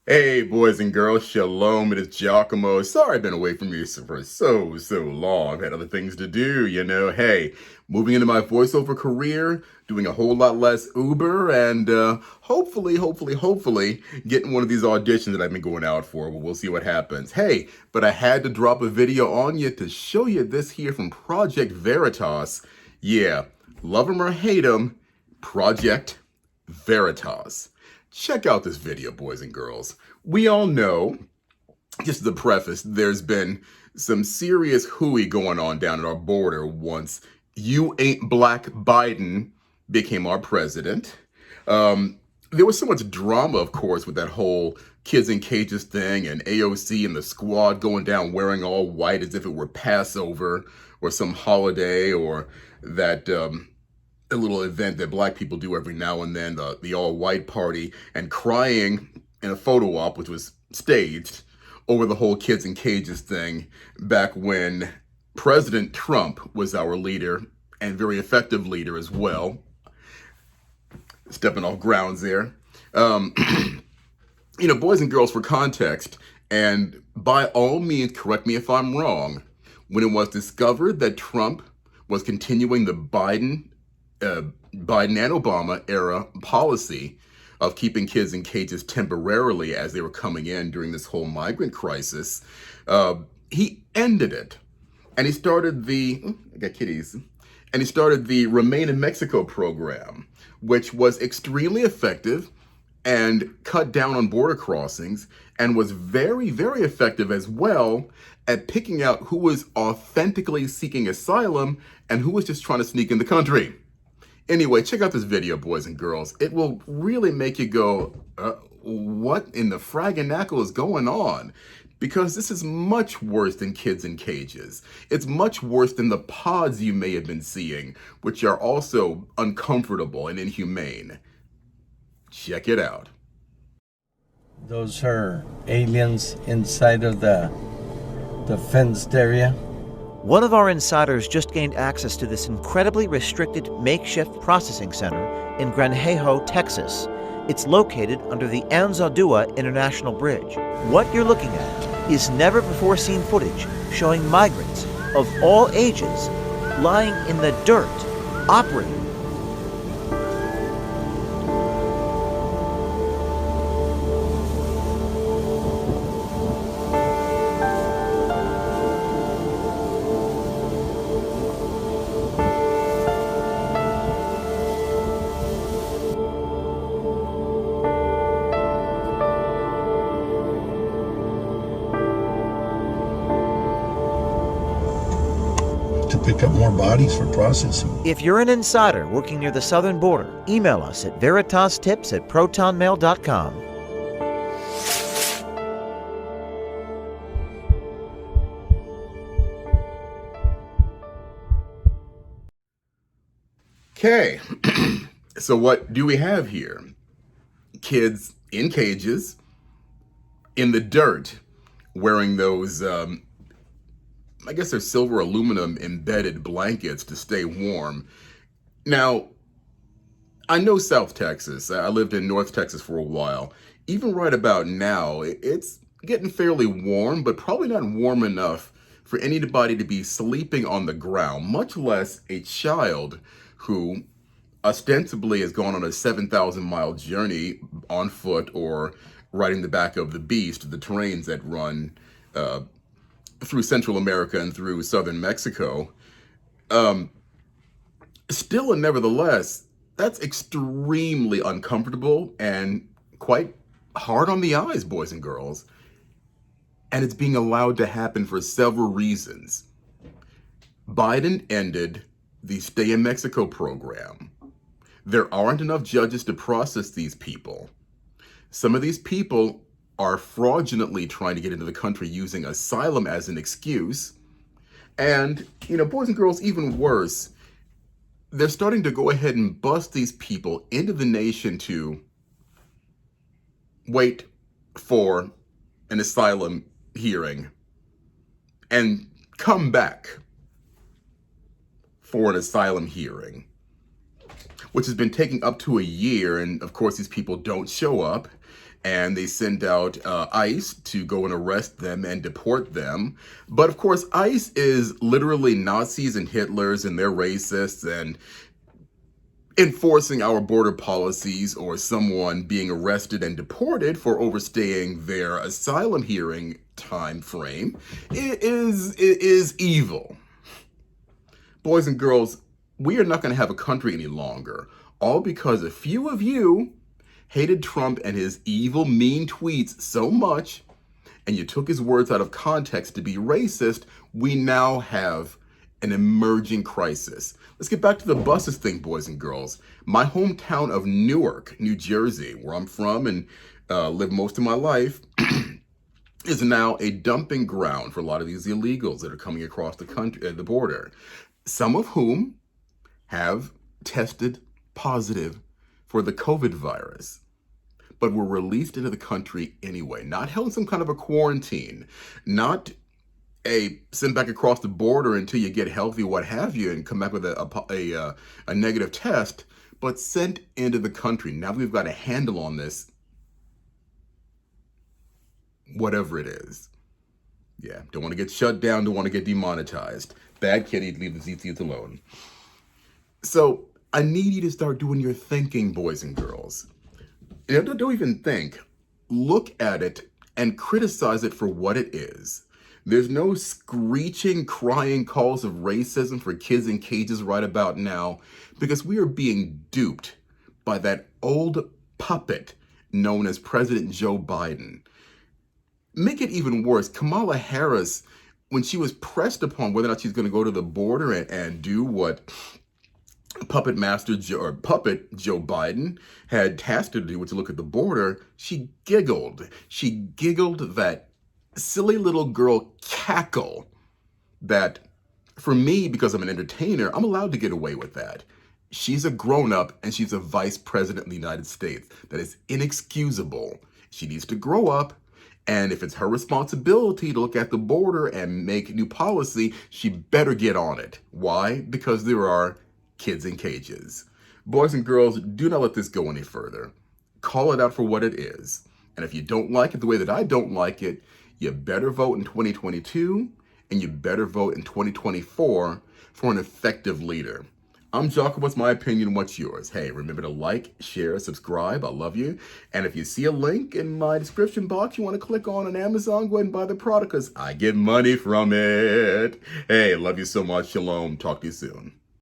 Hey, boys and girls, shalom. It is Giacomo. Sorry I've been away from you for so long. I've had other things to do, Hey, moving into my voiceover career, doing a whole lot less Uber, and hopefully getting one of these auditions that I've been going out for. Well, we'll see what happens. Hey, but I had to drop a video on you to show you this here from Project Veritas. Yeah, love 'em or hate 'em, Project Veritas. Check out this video, boys and girls. We all know, just as a preface, there's been some serious hooey going on down at our border once "You Ain't Black" Biden became our president. There was so much drama, of course, with that whole kids in cages thing and AOC and the squad going down wearing all white as if it were Passover or some holiday, or that a little event that black people do every now and then, the all-white party, and crying in a photo op, which was staged, over the whole kids in cages thing back when President Trump was our leader, and very effective leader as well. Stepping off grounds there. Um, Boys and girls, for context, and by all means, correct me if I'm wrong, when it was discovered that Trump was continuing the uh, Biden and Obama era policy of keeping kids in cages temporarily as they were coming in during this whole migrant crisis, uh, he ended it. And he started I got kitties, and he started the Remain in Mexico program, which was extremely effective and cut down on border crossings, and was very effective as well at picking out who was authentically seeking asylum and who was just trying to sneak in the country. Anyway, check out this video, boys and girls. It will really make you go, what in the fraganacle is going on? Because this is much worse than kids in cages. It's much worse than the pods you may have been seeing, which are also uncomfortable and inhumane. Check it out. Those are aliens inside of the fenced area. One of our insiders just gained access to this incredibly restricted makeshift processing center in Granjejo, Texas. It's located under the Anzaldúa International Bridge. What you're looking at is never-before-seen footage showing migrants of all ages lying in the dirt, operating. To pick up more bodies for processing. If you're an insider working near the southern border, email us at veritastips@protonmail.com. Okay, so what do we have here? Kids in cages, in the dirt, wearing those, I guess they're silver aluminum embedded blankets to stay warm. Now, I know South Texas. I lived in North Texas for a while. Even right about now, it's getting fairly warm, but probably not warm enough for anybody to be sleeping on the ground, much less a child who ostensibly has gone on a 7,000-mile journey on foot or riding the back of the beast, the trains that run through Central America and through southern Mexico. Still and nevertheless, that's extremely uncomfortable and quite hard on the eyes, boys and girls. And it's being allowed to happen for several reasons. Biden ended the Stay in Mexico program. There aren't enough judges to process these people. Some of these people are fraudulently trying to get into the country using asylum as an excuse. And, boys and girls, even worse, they're starting to go ahead and bust these people into the nation to wait for an asylum hearing and come back for an asylum hearing, which has been taking up to a year. And of course, these people don't show up. and they sent out ICE to go and arrest them and deport them. But of course, ICE is literally Nazis and Hitlers, and they're racists and enforcing our border policies, or someone being arrested and deported for overstaying their asylum hearing time frame is evil. Boys and girls, we are not going to have a country any longer, all because a few of you hated Trump and his evil, mean tweets so much, and you took his words out of context to be racist. We now have an emerging crisis. Let's get back to the buses thing, boys and girls. My hometown of Newark, New Jersey, where I'm from and lived most of my life, is now a dumping ground for a lot of these illegals that are coming across the country, the border, some of whom have tested positive for the COVID virus, but were released into the country anyway, not held in some kind of a quarantine, not sent back across the border until you get healthy, what have you, and come back with a negative test, but sent into the country. Now we've got a handle on this, whatever it is. Yeah, don't want to get shut down, don't want to get demonetized. Bad kitty, leave the ZTs alone. So I need you to start doing your thinking, boys and girls. Don't even think. Look at it and criticize it for what it is. There's no screeching, crying calls of racism for kids in cages right about now, because we are being duped by that old puppet known as President Joe Biden. Make it even worse, Kamala Harris, when she was pressed upon whether or not she's going to go to the border and do what Puppet Joe Biden had tasked her to do, which to look at the border, she giggled. She giggled that silly little girl cackle that, for me, because I'm an entertainer, I'm allowed to get away with that. She's a grown-up and she's a vice president of the United States. That is inexcusable. She needs to grow up, and if it's her responsibility to look at the border and make new policy, she better get on it. Why? Because there are kids in cages. Boys and girls, do not let this go any further. Call it out for what it is. And if you don't like it the way that I don't like it, you better vote in 2022 and you better vote in 2024 for an effective leader. I'm Jocko. What's my opinion? What's yours? Hey, remember to like, share, subscribe. I love you. And if you see a link in my description box you want to click on Amazon, go ahead and buy the product because I get money from it. Hey, love you so much. Shalom. Talk to you soon.